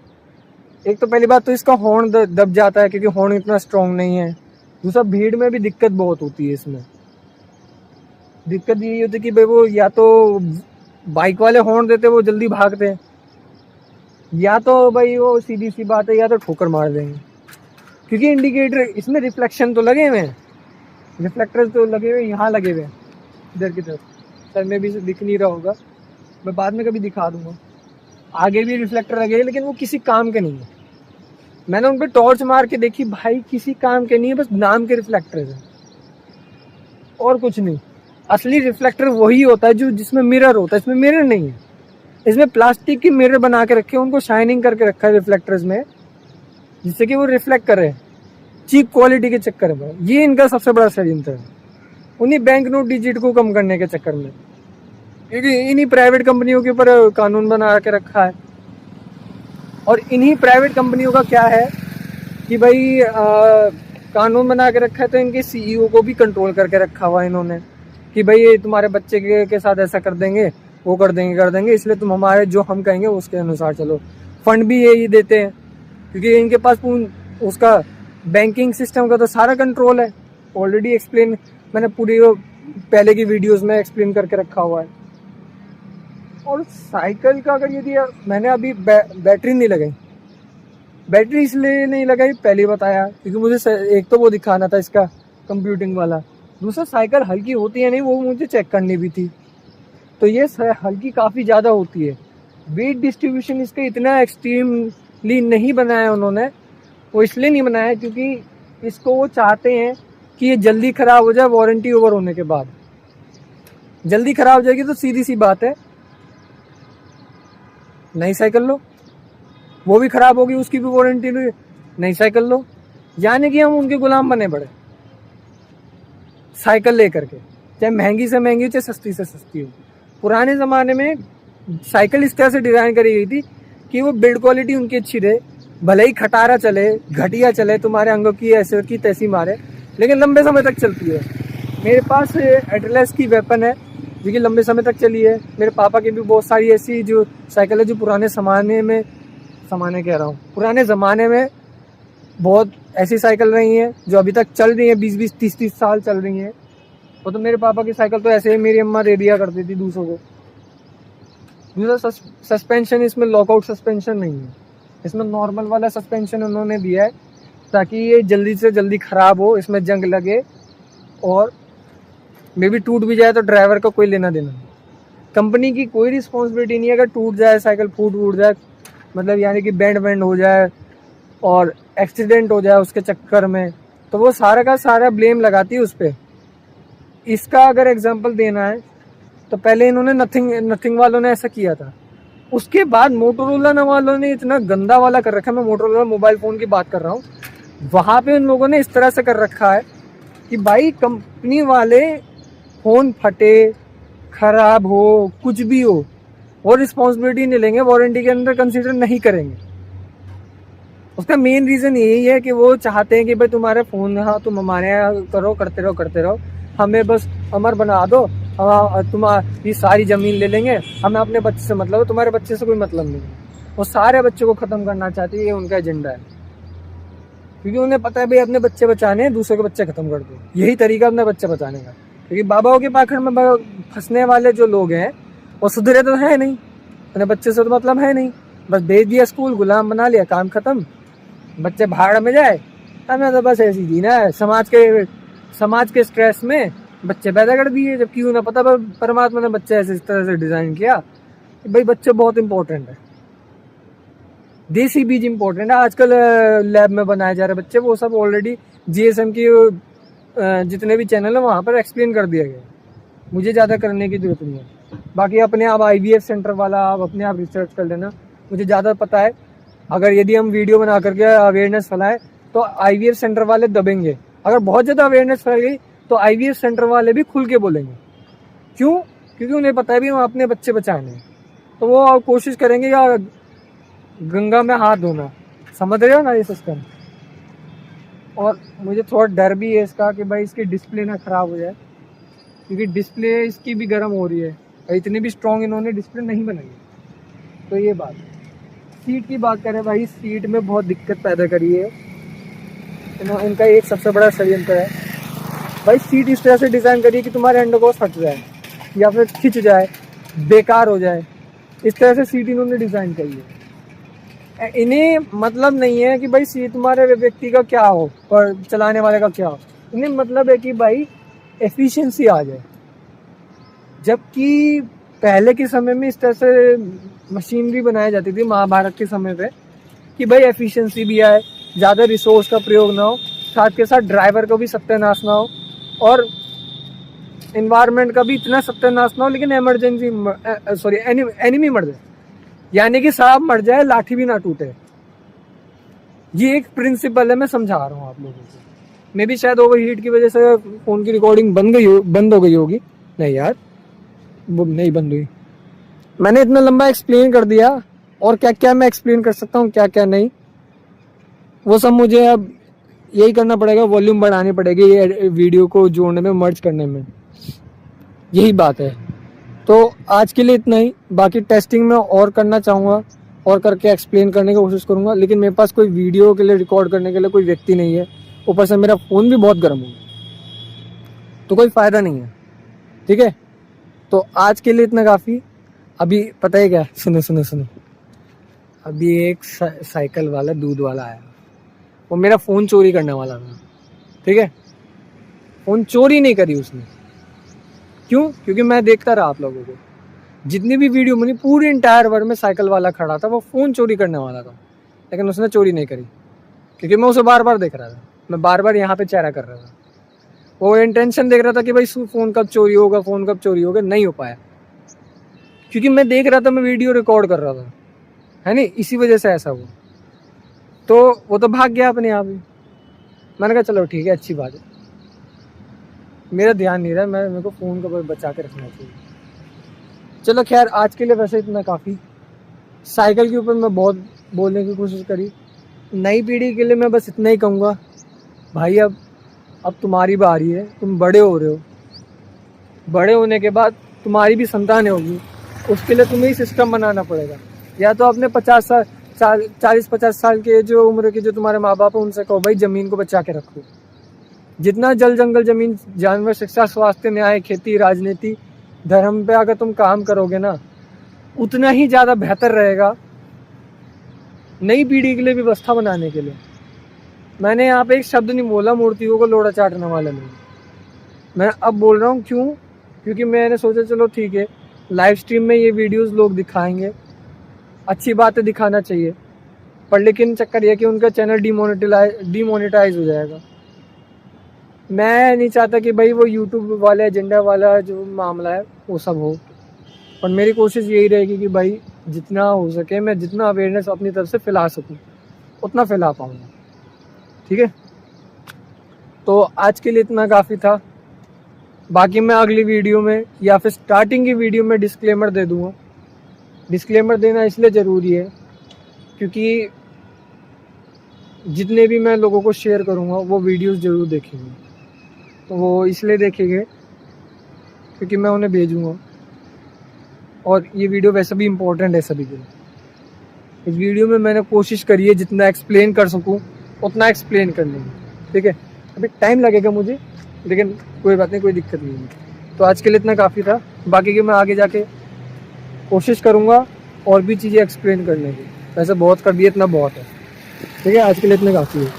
एक तो पहली बात तो इसका हॉर्न दब जाता है, क्योंकि हॉर्न इतना स्ट्रॉन्ग नहीं है। दूसरा, भीड़ में भी दिक्कत बहुत होती है इसमें। दिक्कत यही होती है कि भाई वो या तो बाइक वाले हॉर्न देते वो जल्दी भागते हैं, या तो भाई वो सीधी सी बात है या तो ठोकर मार देंगे, क्योंकि इंडिकेटर इसमें रिफ्लेक्शन तो लगे हुए हैं, रिफ्लेक्टर्स तो लगे हुए यहाँ लगे हुए हैं इधर की तरफ। सर में भी दिख नहीं रहा होगा, मैं बाद में कभी दिखा दूंगा। आगे भी रिफ्लेक्टर लगे हैं, लेकिन वो किसी काम के नहीं है। मैंने उन पर टॉर्च मार के देखी, भाई किसी काम के नहीं है, बस नाम के रिफ्लेक्टर है और कुछ नहीं। असली रिफ्लेक्टर वही होता है जो जिसमें मिरर होता है, इसमें मिरर नहीं है। इसमें प्लास्टिक की मिरर बना के रखे, उनको शाइनिंग करके रखा है रिफ्लेक्टर्स में, जिससे कि वो रिफ्लेक्ट करे चीप क्वालिटी के चक्कर में। ये इनका सबसे बड़ा षड्यंत्र है, उन्हीं बैंक नोट डिजिट को कम करने के चक्कर में, क्योंकि इन्हीं प्राइवेट कंपनियों के ऊपर कानून बना के रखा है। और इन्हीं प्राइवेट कंपनियों का क्या है कि भाई कानून बना के रखा है, तो इनके सीईओ को भी कंट्रोल करके रखा हुआ है इन्होंने कि भाई ये तुम्हारे बच्चे के साथ ऐसा कर देंगे, वो कर देंगे, इसलिए तुम हमारे जो हम कहेंगे उसके अनुसार चलो। फंड भी यही देते हैं, क्योंकि इनके पास उसका बैंकिंग सिस्टम का तो सारा कंट्रोल है। ऑलरेडी एक्सप्लेन मैंने पूरी पहले की वीडियोस में एक्सप्लेन करके रखा हुआ है। और साइकिल का अगर यदि मैंने अभी बैटरी नहीं लगाई, बैटरी इसलिए नहीं लगाई पहले बताया, क्योंकि मुझे एक तो वो दिखाना था इसका कंप्यूटिंग वाला, दूसरा साइकिल हल्की होती है नहीं वो मुझे चेक करनी भी थी। तो ये हल्की काफ़ी ज़्यादा होती है। वेट डिस्ट्रीब्यूशन इसका इतना एक्सट्रीमली नहीं बनाया उन्होंने, वो इसलिए नहीं बनाया क्योंकि इसको वो चाहते हैं कि ये जल्दी ख़राब हो जाए वारंटी ओवर होने के बाद। जल्दी ख़राब हो जाएगी तो सीधी सी बात है नई साइकिल लो, वो भी ख़राब होगी उसकी भी वारंटी लो, नई साइकिल लो। यानी कि हम उनके गुलाम बने पड़े साइकिल लेकर के, चाहे महंगी से महंगी हो चाहे सस्ती से सस्ती हो। पुराने ज़माने में साइकिल इस तरह से डिज़ाइन करी गई थी कि वो बिल्ड क्वालिटी उनकी अच्छी रहे, भले ही खटारा चले घटिया चले, तुम्हारे अंगों की ऐसे की तैसी मारे, लेकिन लंबे समय तक चलती है। मेरे पास एटलस की वेपन है जो कि लंबे समय तक चली है। मेरे पापा की भी बहुत सारी ऐसी जो साइकिल है जो पुराने ज़माने में बहुत ऐसी साइकिल रही हैं जो अभी तक चल रही हैं, 20-20 30-30 साल चल रही हैं। वो तो मेरे पापा की साइकिल तो ऐसे ही मेरी अम्मा दे दिया करती थी दूसरों को। दूसरा सस्पेंशन, इसमें लॉकआउट सस्पेंशन नहीं है, इसमें नॉर्मल वाला सस्पेंशन उन्होंने दिया है ताकि ये जल्दी से जल्दी ख़राब हो, इसमें जंग लगे और मे भी टूट भी जाए तो ड्राइवर का कोई लेना देना नहीं। कंपनी की कोई रिस्पॉन्सिबिलिटी नहीं है अगर टूट जाए साइकिल, फूट जाए, मतलब यानी कि बैंड हो जाए और एक्सीडेंट हो जाए उसके चक्कर में, तो वो सारा का सारा ब्लेम लगाती है उस पर। इसका अगर एग्जांपल देना है तो पहले इन्होंने नथिंग वालों ने ऐसा किया था, उसके बाद मोटोरोला वालों ने इतना गंदा वाला कर रखा है। मैं मोटोरोला मोबाइल फ़ोन की बात कर रहा हूँ, वहाँ पे उन लोगों ने इस तरह से कर रखा है कि भाई कंपनी वाले फ़ोन फटे ख़राब हो कुछ भी हो वो रिस्पॉन्सिबिलिटी नहीं लेंगे, वारंटी के अंदर कंसीडर नहीं करेंगे। उसका मेन रीज़न यही है कि वो चाहते हैं कि भाई तुम्हारे फ़ोन यहाँ तुम हमारे यहाँ करते रहो, हमें बस अमर बना दो, तुम्हारी सारी ज़मीन ले लेंगे, हमें अपने बच्चे से मतलब है, तुम्हारे बच्चे से कोई मतलब नहीं। वो सारे बच्चों को ख़त्म करना चाहती है, ये उनका एजेंडा है, क्योंकि उन्हें पता है भाई अपने बच्चे बचाने हैं, दूसरे के बच्चे ख़त्म कर दो, यही तरीका अपने बच्चे बचाने का। क्योंकि बाबाओं के पाखंड में फंसने वाले जो लोग हैं वो सुधरे तो है नहीं, अपने बच्चे से तो मतलब है नहीं, बस भेज दिया स्कूल, गुलाम बना लिया, काम ख़त्म, बच्चे भाड़ में जाए, हमें तो बस ऐसी जीना है। समाज के स्ट्रेस में बच्चे पैदा कर दिए, जबकि उन्हें पता परमात्मा ने बच्चे ऐसे इस तरह से डिज़ाइन किया कि भाई बच्चे बहुत इंपॉर्टेंट है, देसी बीज इंपॉर्टेंट है। आजकल लैब में बनाए जा रहे बच्चे, वो सब ऑलरेडी GSM की जितने भी चैनल है वहाँ पर एक्सप्लेन कर दिया गया, मुझे ज़्यादा करने की जरूरत नहीं है। बाकी अपने आप IVF सेंटर वाला आप अपने आप रिसर्च कर लेना, मुझे ज़्यादा पता है। अगर यदि हम वीडियो बना करके अवेयरनेस फैलाएं तो IVF सेंटर वाले दबेंगे, अगर बहुत ज़्यादा अवेयरनेस फैल गई तो IVF सेंटर वाले भी खुल के बोलेंगे। क्यों? क्योंकि उन्हें पता है भी हम अपने बच्चे बचाने हैं, तो वो कोशिश करेंगे या गंगा में हाथ धोना, समझ रहे हो ना ये सिस्टम। और मुझे थोड़ा डर भी है इसका कि भाई इसकी डिस्प्ले ना ख़राब हो जाए, क्योंकि डिस्प्ले इसकी भी गर्म हो रही है, इतनी भी स्ट्रॉन्ग इन्होंने डिस्प्ले नहीं बनाई है, तो ये बात है। सीट की बात करें भाई, सीट में बहुत दिक्कत पैदा करी है इनका एक सबसे बड़ा षड्यंत्र है भाई। सीट इस तरह से डिज़ाइन करिए कि तुम्हारे अंडर को फट जाए या फिर खिंच जाए, बेकार हो जाए, इस तरह से सीट इन्होंने डिज़ाइन करी है। इन्हें मतलब नहीं है कि भाई सीट तुम्हारे व्यक्ति का क्या हो और चलाने वाले का क्या हो, इन्हें मतलब है कि भाई एफिशिएंसी आ जाए। जबकि पहले के समय में इस तरह से मशीनरी बनाई जाती थी महाभारत के समय पे कि भाई एफिशिएंसी भी आए, ज़्यादा रिसोर्स का प्रयोग ना हो, साथ के साथ ड्राइवर को भी सत्यानाश ना हो और इन्वायरमेंट का भी इतना सत्यानाश ना हो, लेकिन एनिमी मर जाए, यानी कि सांप मर जाए लाठी भी ना टूटे। ये एक प्रिंसिपल है, मैं समझा रहा हूँ आप लोगों को। मे भी शायद ओवर हीट की वजह से फ़ोन की रिकॉर्डिंग बंद हो गई होगी। नहीं यार, वो नहीं बंद हुई। मैंने इतना लंबा एक्सप्लेन कर दिया, और क्या क्या मैं एक्सप्लेन कर सकता हूँ, क्या क्या नहीं, वो सब मुझे अब यही करना पड़ेगा, वॉल्यूम बढ़ानी पड़ेगी ये वीडियो को जोड़ने में, मर्ज करने में, यही बात है। तो आज के लिए इतना ही। बाकी टेस्टिंग में और करना चाहूँगा और करके एक्सप्लेन करने की कोशिश करूँगा, लेकिन मेरे पास कोई वीडियो के लिए रिकॉर्ड करने के लिए कोई व्यक्ति नहीं है, ऊपर से मेरा फ़ोन भी बहुत गर्म हो, तो कोई फ़ायदा नहीं है। ठीक है, तो आज के लिए इतना काफ़ी। अभी पता है क्या, सुनो, अभी एक साइकिल वाला दूध वाला आया, वो मेरा फ़ोन चोरी करने वाला था। ठीक है, फ़ोन चोरी नहीं करी उसने। क्यों? क्योंकि मैं देखता रहा आप लोगों को, जितनी भी वीडियो बनी पूरी इंटायर वर्ड में साइकिल वाला खड़ा था, वो फ़ोन चोरी करने वाला था, लेकिन उसने चोरी नहीं करी, क्योंकि मैं उसे बार बार देख रहा था, मैं बार बार यहाँ पे चेहरा कर रहा था। वो इंटेंशन देख रहा था कि भाई फ़ोन कब चोरी होगा, फ़ोन कब चोरी होगा, नहीं हो पाया, क्योंकि मैं देख रहा था, मैं वीडियो रिकॉर्ड कर रहा था, है नहीं, इसी वजह से ऐसा हुआ। तो वो तो भाग गया अपने आप ही। मैंने कहा चलो ठीक है, अच्छी बात है, मेरा ध्यान नहीं रहा, मेरे को फ़ोन को बचा के रखना चाहिए। चलो खैर, आज के लिए वैसे इतना काफ़ी। साइकिल के ऊपर मैं बहुत बोलने की कोशिश करी। नई पीढ़ी के लिए मैं बस इतना ही कहूँगा, भाई अब तुम्हारी बारी है, तुम बड़े हो रहे हो, बड़े होने के बाद तुम्हारी भी संतानें होगी, उसके लिए तुम्हें ही सिस्टम बनाना पड़ेगा। या तो अपने 40-50 साल के जो उम्र के जो तुम्हारे माँ बाप हैं उनसे कहो भाई ज़मीन को बचा के रखो। जितना जल जंगल ज़मीन जानवर शिक्षा स्वास्थ्य न्याय खेती राजनीति धर्म पे अगर तुम काम करोगे ना, उतना ही ज़्यादा बेहतर रहेगा नई पीढ़ी के लिए व्यवस्था बनाने के लिए। मैंने यहाँ पे एक शब्द नहीं बोला मूर्तियों को लोड़ा चाटने वाला नहीं, मैं अब बोल रहा हूँ। क्यों? क्योंकि मैंने सोचा चलो ठीक है, लाइव स्ट्रीम में ये वीडियोस लोग दिखाएंगे, अच्छी बात है, दिखाना चाहिए, पर लेकिन चक्कर यह कि उनका चैनल डिमोनेटाइज हो जाएगा। मैं नहीं चाहता कि भाई वो यूट्यूब वाले एजेंडा वाला जो मामला है वो सब हो, पर मेरी कोशिश यही रहेगी कि भाई जितना हो सके मैं जितना अवेयरनेस अपनी तरफ से फैला सकूं उतना फैला पाऊँगा। ठीक है, तो आज के लिए इतना काफ़ी था। बाकी मैं अगली वीडियो में या फिर स्टार्टिंग की वीडियो में डिस्क्लेमर दे दूँगा। डिस्क्लेमर देना इसलिए ज़रूरी है क्योंकि जितने भी मैं लोगों को शेयर करूँगा वो वीडियोस ज़रूर देखेंगे, तो वो इसलिए देखेंगे क्योंकि मैं उन्हें भेजूँगा, और ये वीडियो वैसे भी इम्पोर्टेंट है सभी के लिए। इस वीडियो में मैंने कोशिश करी है जितना एक्सप्लेन कर सकूँ उतना एक्सप्लेन करने की। ठीक है, अभी टाइम लगेगा मुझे, लेकिन कोई बात नहीं, कोई दिक्कत नहीं है। तो आज के लिए इतना काफ़ी था, बाकी की मैं आगे जाके कोशिश करूँगा और भी चीज़ें एक्सप्लेन करने की। वैसे बहुत कर दिए, इतना बहुत है। ठीक है, आज के लिए इतना काफ़ी है।